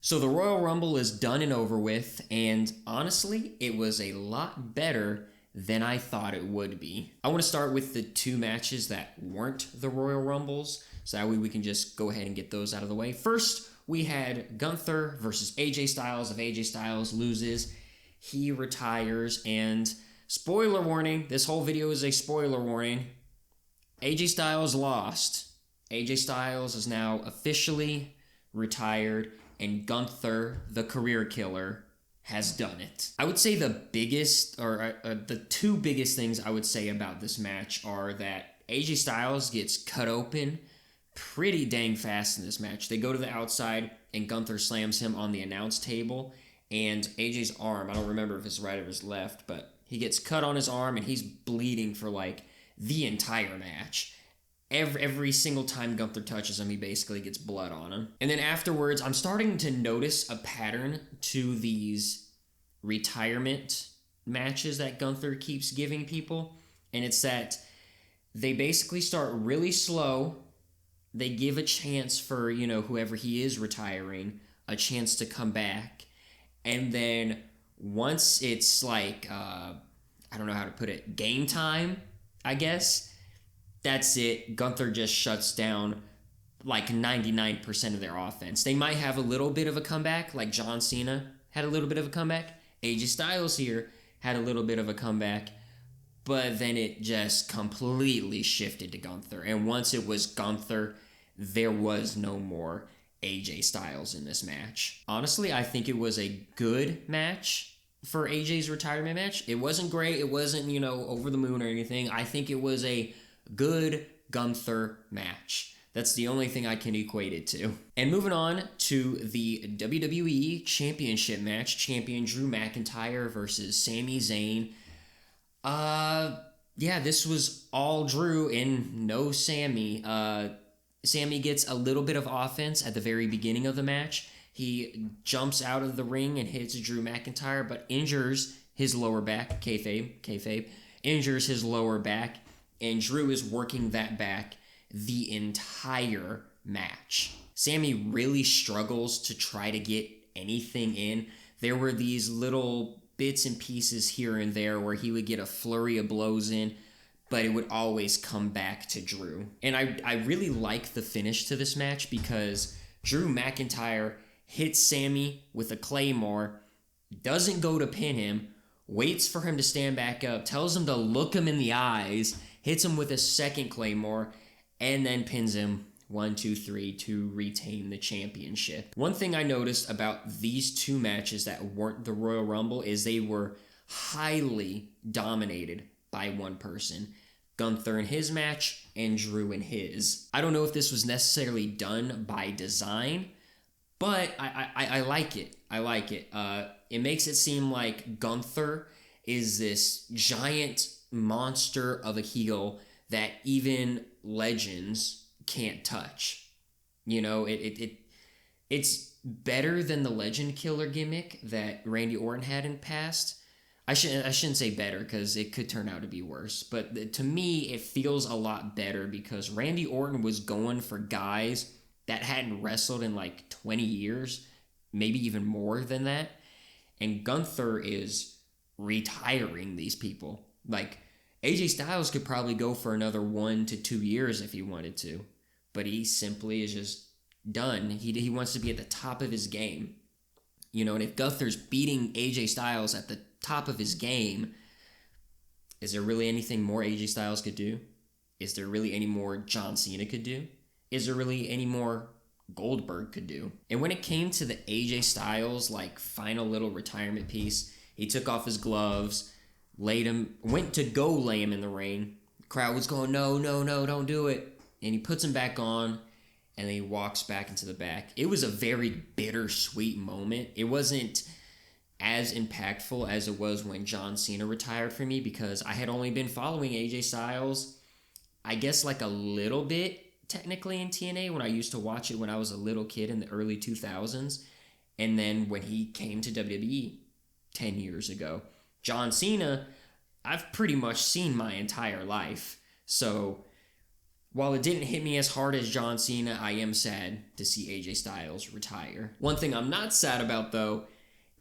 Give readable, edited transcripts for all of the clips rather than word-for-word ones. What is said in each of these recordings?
So the Royal Rumble is done and over with, and honestly, it was a lot better than I thought it would be. I want to start with the two matches that weren't the Royal Rumbles, so that way we can just go ahead and get those out of the way. First, we had Gunther versus AJ Styles. If AJ Styles loses, he retires, and spoiler warning, this whole video is a spoiler warning. AJ Styles lost. AJ Styles is now officially retired, and Gunther, the career killer, has done it. I would say the biggest, or the two biggest things I would say about this match are that AJ Styles gets cut open pretty dang fast in this match. They go to the outside, and Gunther slams him on the announce table, and AJ's arm, I don't remember if it's right or his left, but he gets cut on his arm, and he's bleeding for like the entire match. Every single time Gunther touches him, he basically gets blood on him. And then afterwards, I'm starting to notice a pattern to these retirement matches that Gunther keeps giving people. And it's that they basically start really slow. They give a chance for, whoever he is retiring, a chance to come back. And then once it's like, I don't know how to put it, game time, I guess, that's it. Gunther just shuts down like 99% of their offense. They might have a little bit of a comeback, like John Cena had a little bit of a comeback. AJ Styles here had a little bit of a comeback, but then it just completely shifted to Gunther. And once it was Gunther, there was no more AJ Styles in this match. Honestly, I think it was a good match for AJ's retirement match. It wasn't great. It wasn't, over the moon or anything. I think it was a good Gunther match. That's the only thing I can equate it to. And moving on to the WWE Championship match, champion Drew McIntyre versus Sami Zayn. This was all Drew and no Sami. Sami gets a little bit of offense at the very beginning of the match. He jumps out of the ring and hits Drew McIntyre, but injures his lower back, kayfabe, injures his lower back, and Drew is working that back the entire match. Sami really struggles to try to get anything in. There were these little bits and pieces here and there where he would get a flurry of blows in, but it would always come back to Drew. And I really like the finish to this match because Drew McIntyre hits Sami with a claymore, doesn't go to pin him, waits for him to stand back up, tells him to look him in the eyes, hits him with a second claymore, and then pins him 1, 2, 3 to retain the championship. One thing I noticed about these two matches that weren't the Royal Rumble is they were highly dominated by one person. Gunther in his match and Drew in his. I don't know if this was necessarily done by design, but I like it. I like it. It makes it seem like Gunther is this giant monster of a heel that even legends can't touch. It's better than the legend killer gimmick that Randy Orton had in the past. I shouldn't say better because it could turn out to be worse, but to me it feels a lot better because Randy Orton was going for guys that hadn't wrestled in like 20 years, maybe even more than that, and Gunther is retiring these people. Like AJ Styles could probably go for another 1 to 2 years if he wanted to, but he simply is just done. He wants to be at the top of his game. And if Gunther's beating AJ Styles at the top of his game, is there really anything more AJ Styles could do? Is there really any more John Cena could do? Is there really any more Goldberg could do? And when it came to the AJ Styles final little retirement piece, he took off his gloves, went to go lay him in the ring. The crowd was going, no, don't do it. And he puts him back on, and then he walks back into the back. It was a very bittersweet moment. It wasn't as impactful as it was when John Cena retired for me because I had only been following AJ Styles, I guess a little bit technically in TNA when I used to watch it when I was a little kid in the early 2000s. And then when he came to WWE 10 years ago. John Cena, I've pretty much seen my entire life. So While it didn't hit me as hard as John Cena, I am sad to see AJ Styles retire. One thing I'm not sad about, though,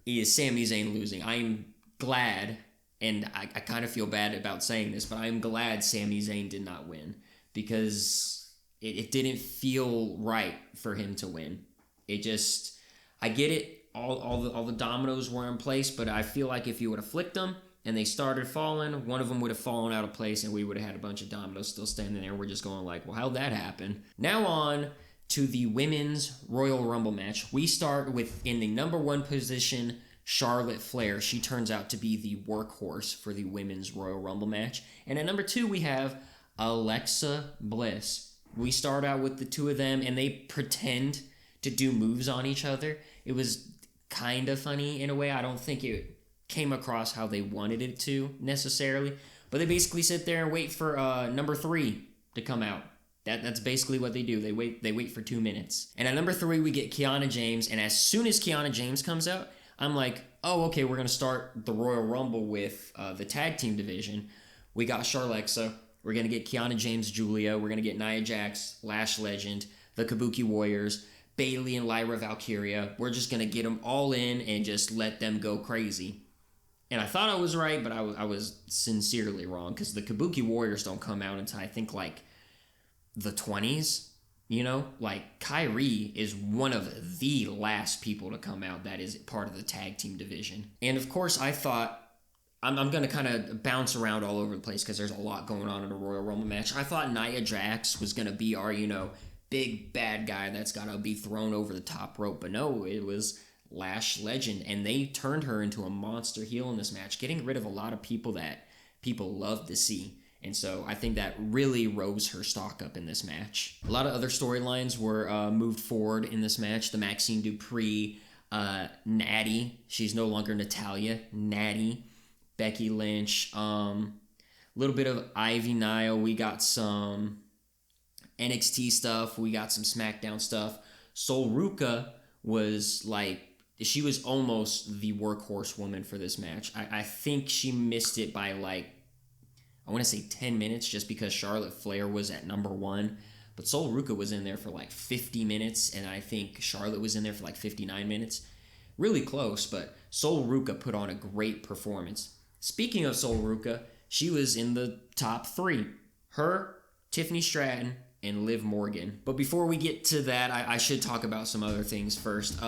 is Sami Zayn losing. I'm glad, and I kind of feel bad about saying this, but I'm glad Sami Zayn did not win, because it didn't feel right for him to win. It just, I get it, all the dominoes were in place, but I feel like if you would have flicked them, and they started falling, one of them would have fallen out of place, and we would have had a bunch of dominoes still standing there. We're just going like, well, how'd that happen? Now on to the Women's Royal Rumble match. We start with, in the number 1 position, Charlotte Flair. She turns out to be the workhorse for the Women's Royal Rumble match. And at number 2, we have Alexa Bliss. We start out with the two of them, and they pretend to do moves on each other. It was kind of funny in a way. I don't think it came across how they wanted it to necessarily, but they basically sit there and wait for number 3 to come out. That's basically what they do. They wait for 2 minutes. And at number 3 we get Kiana James, and as soon as Kiana James comes out, I'm like, oh, okay, we're gonna start the Royal Rumble with the tag team division. We got Charlexa, we're gonna get Kiana James, Julia, we're gonna get Nia Jax, Lash Legend, the Kabuki Warriors, Bayley and Lyra Valkyria. We're just gonna get them all in and just let them go crazy. And I thought I was right, but I was sincerely wrong, because the Kabuki Warriors don't come out until I think like the 20s, you know? Like, Kairi is one of the last people to come out that is part of the tag team division. And of course, I thought, I'm going to kind of bounce around all over the place because there's a lot going on in a Royal Rumble match. I thought Nia Jax was going to be our, big bad guy that's got to be thrown over the top rope. But no, it was Lash Legend, and they turned her into a monster heel in this match, getting rid of a lot of people that people love to see. And so I think that really rose her stock up in this match. A lot of other storylines were moved forward in this match. The Maxine Dupree, Natty, she's no longer Natalia, Natty, Becky Lynch, a little bit of Ivy Nile. We got some NXT stuff. We got some SmackDown stuff. Sol Ruca was like, she was almost the workhorse woman for this match. I think she missed it by like, I want to say 10 minutes, just because Charlotte Flair was at number 1. But Sol Ruca was in there for like 50 minutes, and I think Charlotte was in there for like 59 minutes. Really close, but Sol Ruca put on a great performance. Speaking of Sol Ruca, she was in the top 3. Her, Tiffany Stratton, and Liv Morgan. But before we get to that, I should talk about some other things first.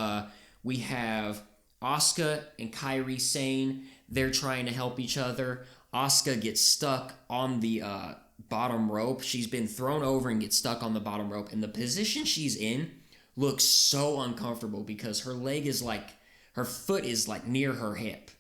We have Asuka and Kairi Sane. They're trying to help each other. Asuka gets stuck on the bottom rope. She's been thrown over and gets stuck on the bottom rope. And the position she's in looks so uncomfortable because her leg is like, her foot is like near her hip.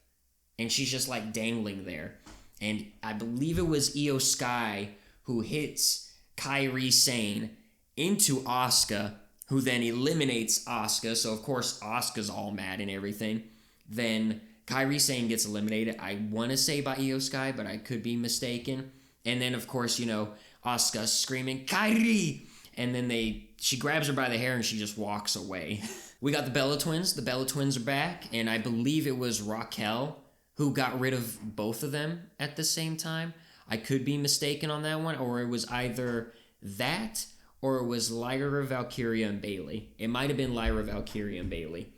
And she's just like dangling there. And I believe it was Io Sky who hits Kairi Sane into Asuka, who then eliminates Asuka. So, of course, Asuka's all mad and everything. Then Kairi Sane gets eliminated. I want to say by Io Sky, but I could be mistaken. And then, of course, Asuka screaming, Kairi! And then she grabs her by the hair and she just walks away. We got the Bella Twins. The Bella Twins are back. And I believe it was Raquel who got rid of both of them at the same time. I could be mistaken on that one. Or it was either that or it was Lyra Valkyria and Bayley. It might have been Lyra Valkyria and Bayley.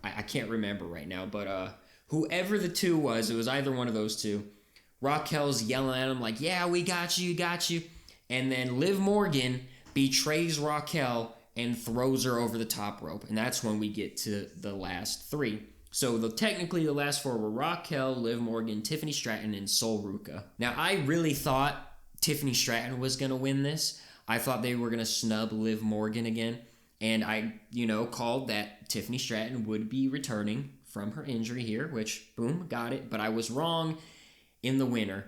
I can't remember right now. But whoever the two was, it was either one of those two. Raquel's yelling at him like, yeah, we got you. And then Liv Morgan betrays Raquel and throws her over the top rope. And that's when we get to the last 3. So technically the last 4 were Raquel, Liv Morgan, Tiffany Stratton, and Sol Ruca. Now, I really thought Tiffany Stratton was going to win this. I thought they were going to snub Liv Morgan again. And I, called that Tiffany Stratton would be returning from her injury here, which, boom, got it. But I was wrong in the winner.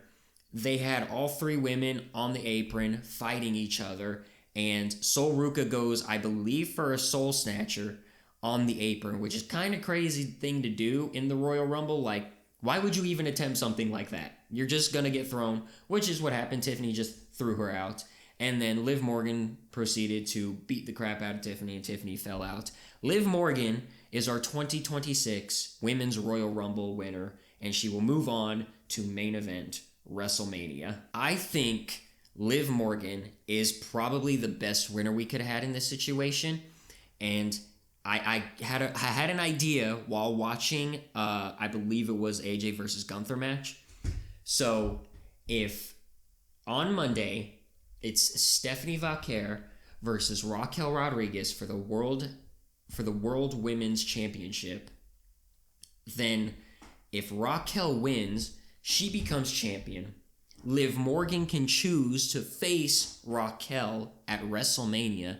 They had all 3 women on the apron fighting each other. And Sol Ruca goes, I believe, for a soul snatcher on the apron, which is kind of crazy thing to do in the Royal Rumble. Like, why would you even attempt something like that? You're just going to get thrown, which is what happened. Tiffany just threw her out. And then Liv Morgan proceeded to beat the crap out of Tiffany, and Tiffany fell out. Liv Morgan is our 2026 Women's Royal Rumble winner, and she will move on to main event WrestleMania. I think Liv Morgan is probably the best winner we could have had in this situation. And I had an idea while watching, I believe it was AJ versus Gunther match. So if on Monday it's Stephanie Vaquer versus Raquel Rodriguez for the World Women's Championship, then if Raquel wins, she becomes champion. Liv Morgan can choose to face Raquel at WrestleMania,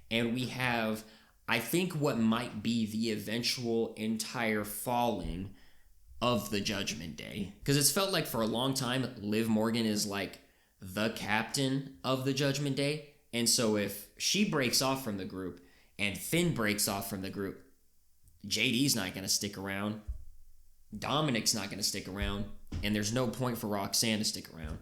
and we have, I think, what might be the eventual entire falling of the Judgment Day. Because it's felt like for a long time, Liv Morgan is like the captain of the Judgment Day. And so if she breaks off from the group and Finn breaks off from the group, JD's not going to stick around. Dominic's not going to stick around. And there's no point for Roxanne to stick around.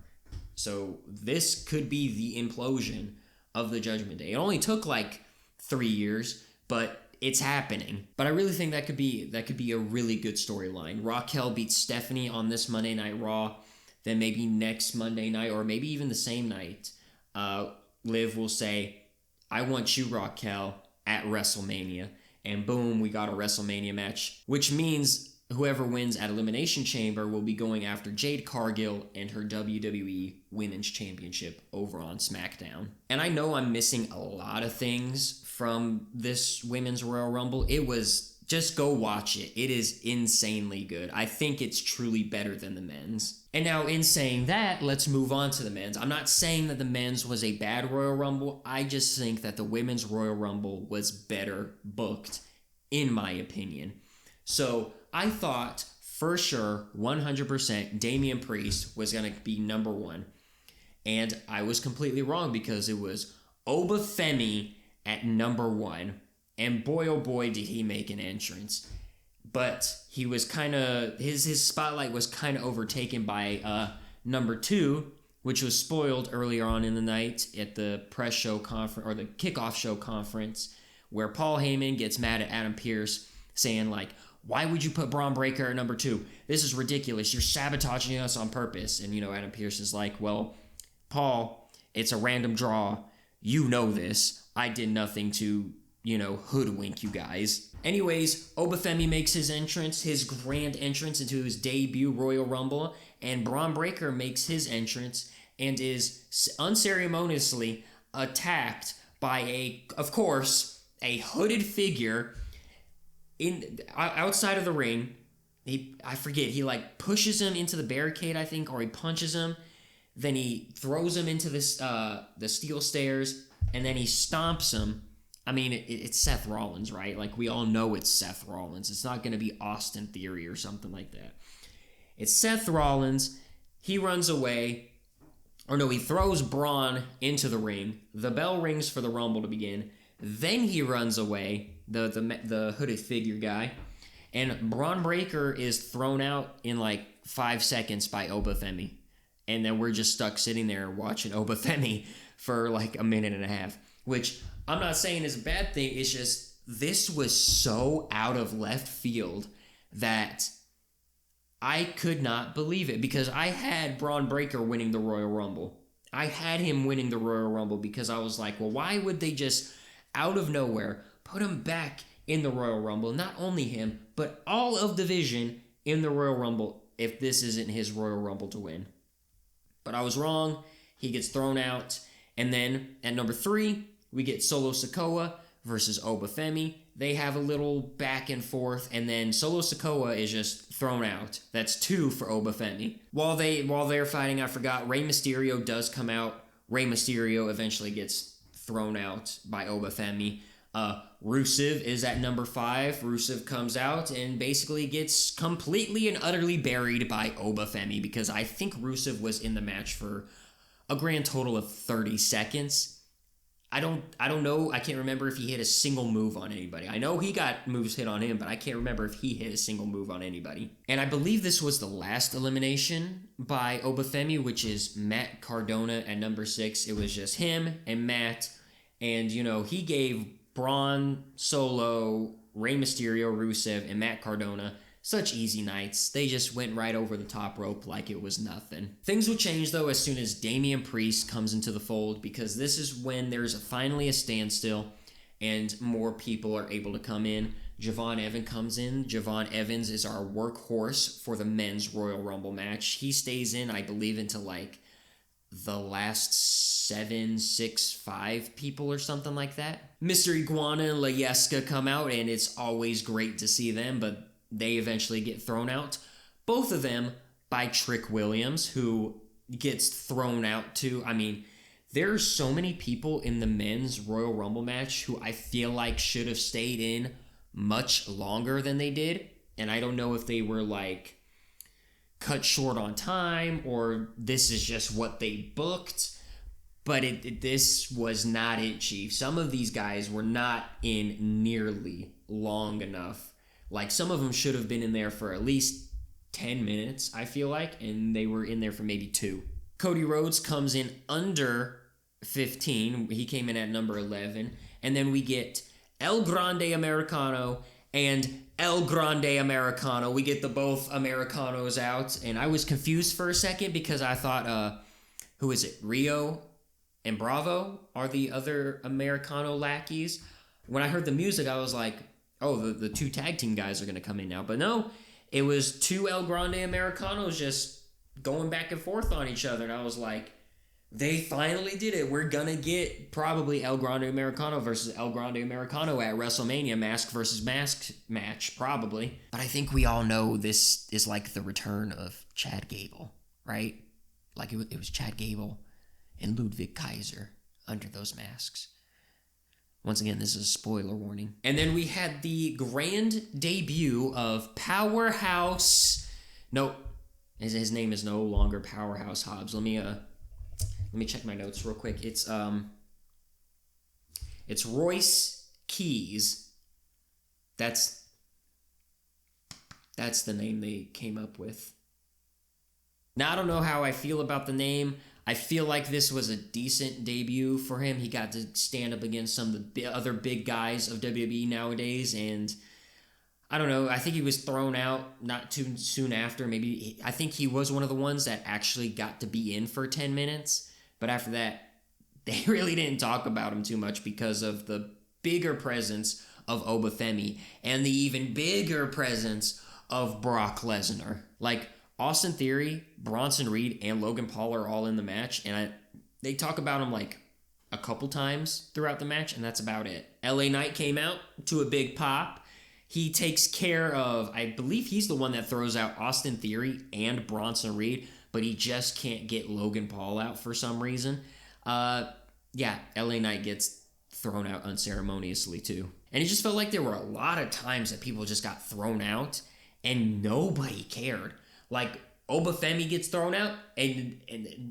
So this could be the implosion of the Judgment Day. It only took like 3 years, but it's happening. But I really think that could be a really good storyline. Raquel beats Stephanie on this Monday Night Raw. Then maybe next Monday night, or maybe even the same night, Liv will say, I want you, Raquel, at WrestleMania. And boom, we got a WrestleMania match, which means whoever wins at Elimination Chamber will be going after Jade Cargill and her WWE Women's Championship over on SmackDown. And I know I'm missing a lot of things from this Women's Royal Rumble. Just go watch it. It is insanely good. I think it's truly better than the men's. And now in saying that, let's move on to the men's. I'm not saying that the men's was a bad Royal Rumble. I just think that the Women's Royal Rumble was better booked, in my opinion. So I thought for sure, 100%, Damian Priest was going to be number one. And I was completely wrong because it was Oba Femi at number one. And boy, oh boy, did he make an entrance. But he was kind of, his spotlight was kind of overtaken by number two, which was spoiled earlier on in the night at the press show conference, or the kickoff show conference, where Paul Heyman gets mad at Adam Pearce, saying like, why would you put Braun Breaker at number two? This is ridiculous. You're sabotaging us on purpose. And, Adam Pearce is like, well, Paul, it's a random draw. You know this. I did nothing to hoodwink you guys. Anyways, Obafemi makes his entrance, his grand entrance into his debut Royal Rumble, and Braun Breaker makes his entrance and is unceremoniously attacked by of course, a hooded figure outside of the ring. I forget, he pushes him into the barricade, I think, or he punches him. Then he throws him into the steel stairs, and then he stomps him. I mean, it's Seth Rollins, right? We all know it's Seth Rollins. It's not going to be Austin Theory or something like that. It's Seth Rollins. He runs away. Or no, he throws Braun into the ring. The bell rings for the Rumble to begin. Then he runs away, the hooded figure guy. And Braun Breaker is thrown out in 5 seconds by Obafemi. And then we're just stuck sitting there watching Obafemi for a minute and a half. Which I'm not saying is a bad thing. It's just this was so out of left field that I could not believe it, because I had Braun Breaker winning the Royal Rumble. I had him winning the Royal Rumble because I was like, well, why would they just out of nowhere put him back in the Royal Rumble? Not only him, but all of Division in the Royal Rumble if this isn't his Royal Rumble to win. But I was wrong. He gets thrown out. And then at number 3, we get Solo Sikoa versus Obafemi. They have a little back and forth, and then Solo Sikoa is just thrown out. That's 2 for Obafemi. While they're fighting, I forgot, Rey Mysterio does come out. Rey Mysterio eventually gets thrown out by Obafemi. Rusev is at number 5. Rusev comes out and basically gets completely and utterly buried by Obafemi, because I think Rusev was in the match for a grand total of 30 seconds. I don't know. I can't remember if he hit a single move on anybody. I know he got moves hit on him, but I can't remember if he hit a single move on anybody. And I believe this was the last elimination by Obafemi, which is Matt Cardona at number 6. It was just him and Matt. And, he gave Braun, Solo, Rey Mysterio, Rusev, and Matt Cardona such easy nights. They just went right over the top rope like it was nothing. Things will change though as soon as Damian Priest comes into the fold, because this is when there's finally a standstill and more people are able to come in. Javon Evans comes in. Javon Evans is our workhorse for the men's Royal Rumble match. He stays in, I believe, until like the last 7, 6, 5 people or something like that. Mr. Iguana and Layeska come out, and it's always great to see them, but they eventually get thrown out. Both of them by Trick Williams, who gets thrown out too. I mean, there are so many people in the men's Royal Rumble match who I feel like should have stayed in much longer than they did. And I don't know if they were like cut short on time or this is just what they booked. But this was not it, Chief. Some of these guys were not in nearly long enough. Like, some of them should have been in there for at least 10 minutes, I feel like, and they were in there for maybe 2. Cody Rhodes comes in under 15. He came in at number 11. And then we get El Grande Americano and El Grande Americano. We get the both Americanos out. And I was confused for a second because I thought, who is it? Rio and Bravo are the other Americano lackeys. When I heard the music, I was like, oh, the 2 tag team guys are going to come in now. But no, it was 2 El Grande Americanos just going back and forth on each other. And I was like, they finally did it. We're going to get probably El Grande Americano versus El Grande Americano at WrestleMania, mask versus mask match, probably. But I think we all know this is like the return of Chad Gable, right? Like it was Chad Gable and Ludwig Kaiser under those masks. Once again, this is a spoiler warning. And then we had the grand debut of Powerhouse. No, his name is no longer Powerhouse Hobbs. Let me check my notes real quick. It's Royce Keys. That's the name they came up with. Now, I don't know how I feel about the name. I feel like this was a decent debut for him. He got to stand up against some of the other big guys of WWE nowadays, and I don't know. I think he was thrown out not too soon after. I think he was one of the ones that actually got to be in for 10 minutes, but after that, they really didn't talk about him too much because of the bigger presence of Obafemi and the even bigger presence of Brock Lesnar. Like, Austin Theory, Bronson Reed, and Logan Paul are all in the match, and they talk about him like a couple times throughout the match, and that's about it. LA Knight came out to a big pop. He takes care of, I believe he's the one that throws out Austin Theory and Bronson Reed, but he just can't get Logan Paul out for some reason. LA Knight gets thrown out unceremoniously too. And it just felt like there were a lot of times that people just got thrown out, and nobody cared. Like, Obafemi gets thrown out, and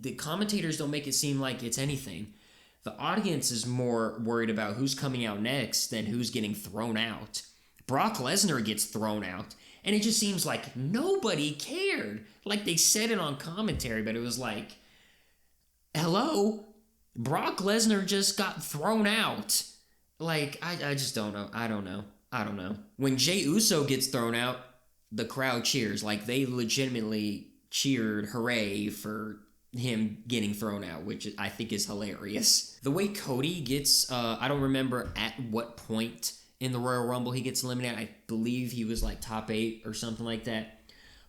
the commentators don't make it seem like it's anything. The audience is more worried about who's coming out next than who's getting thrown out. Brock Lesnar gets thrown out, and it just seems like nobody cared. Like, they said it on commentary, but it was like, hello? Brock Lesnar just got thrown out. Like, I just don't know. I don't know. When Jey Uso gets thrown out, the crowd cheers. Like, they legitimately cheered hooray for him getting thrown out, which I think is hilarious. The way Cody gets, I don't remember at what point in the Royal Rumble he gets eliminated. I believe he was like top 8 or something like that.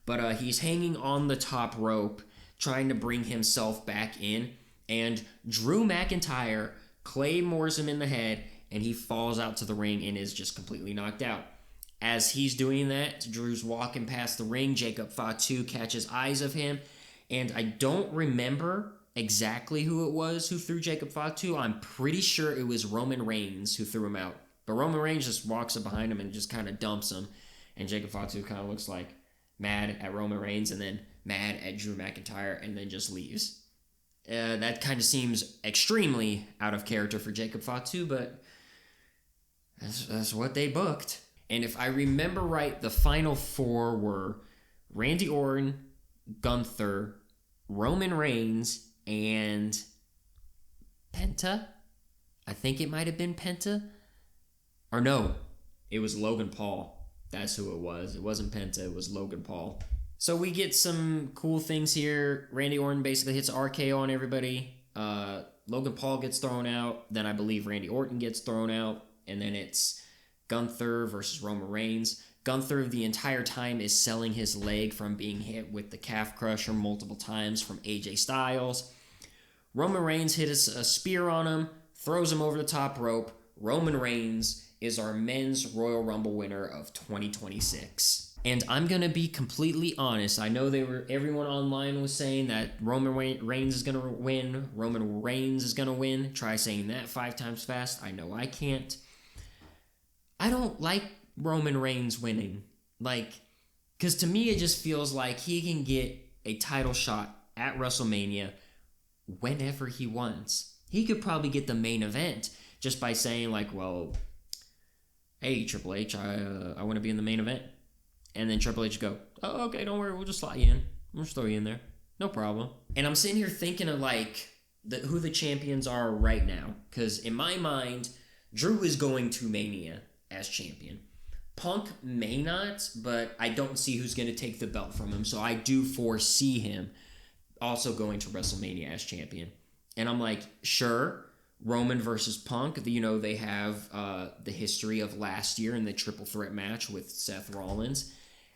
But he's hanging on the top rope, trying to bring himself back in. And Drew McIntyre claymores him in the head, and he falls out to the ring and is just completely knocked out. As he's doing that, Drew's walking past the ring. Jacob Fatu catches eyes of him. And I don't remember exactly who it was who threw Jacob Fatu. I'm pretty sure it was Roman Reigns who threw him out. But Roman Reigns just walks up behind him and just kind of dumps him. And Jacob Fatu kind of looks like mad at Roman Reigns and then mad at Drew McIntyre and then just leaves. That kind of seems extremely out of character for Jacob Fatu, but that's what they booked. And if I remember right, the final 4 were Randy Orton, Gunther, Roman Reigns, and Penta? I think it might have been Penta. Or no, it was Logan Paul. That's who it was. It wasn't Penta, it was Logan Paul. So we get some cool things here. Randy Orton basically hits RKO on everybody. Logan Paul gets thrown out. Then I believe Randy Orton gets thrown out. And then it's Gunther versus Roman Reigns. Gunther the entire time is selling his leg from being hit with the calf crusher multiple times from AJ Styles. Roman Reigns hits a spear on him, throws him over the top rope. Roman Reigns is our men's Royal Rumble winner of 2026. And I'm going to be completely honest. I know everyone online was saying that Roman Reigns is going to win. Roman Reigns is going to win. Try saying that 5 times fast. I know I can't. I don't like Roman Reigns winning. Because to me, it just feels like he can get a title shot at WrestleMania whenever he wants. He could probably get the main event just by saying, well, hey, Triple H, I want to be in the main event. And then Triple H go, oh, okay, don't worry, we'll just slot you in. We'll just throw you in there. No problem. And I'm sitting here thinking of, who the champions are right now. Because in my mind, Drew is going to Mania as champion. Punk may not, but I don't see who's going to take the belt from him. So I do foresee him also going to WrestleMania as champion. And I'm like, sure, Roman versus Punk. They have the history of last year in the triple threat match with Seth Rollins.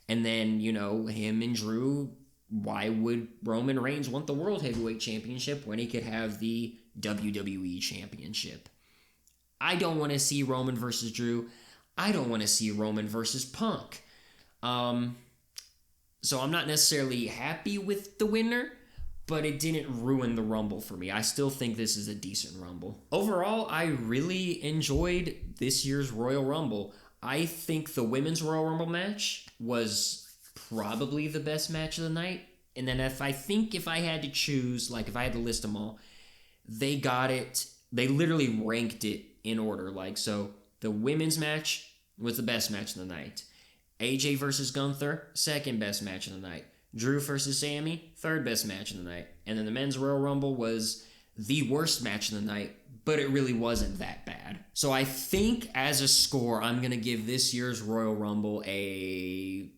And then, him and Drew. Why would Roman Reigns want the World Heavyweight Championship when he could have the WWE Championship? I don't want to see Roman versus Drew. I don't want to see Roman versus Punk. So I'm not necessarily happy with the winner, but it didn't ruin the Rumble for me. I still think this is a decent Rumble. Overall, I really enjoyed this year's Royal Rumble. I think the Women's Royal Rumble match was probably the best match of the night. And then if I had to choose, if I had to list them all, they got it. They literally ranked it in order. So the women's match was the best match of the night. AJ versus Gunther, second best match of the night. Drew versus Sami, third best match of the night. And then the men's Royal Rumble was the worst match of the night, but it really wasn't that bad. So I think as a score, I'm going to give this year's Royal Rumble a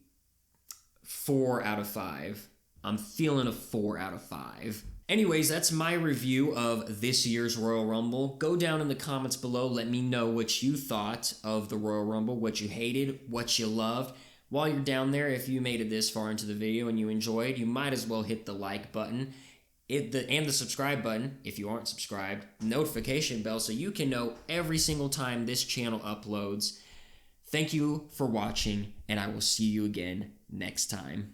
4 out of 5. I'm feeling a 4 out of 5. Anyways, that's my review of this year's Royal Rumble. Go down in the comments below. Let me know what you thought of the Royal Rumble, what you hated, what you loved. While you're down there, if you made it this far into the video and you enjoyed, you might as well hit the like button and the subscribe button if you aren't subscribed, notification bell so you can know every single time this channel uploads. Thank you for watching, and I will see you again next time.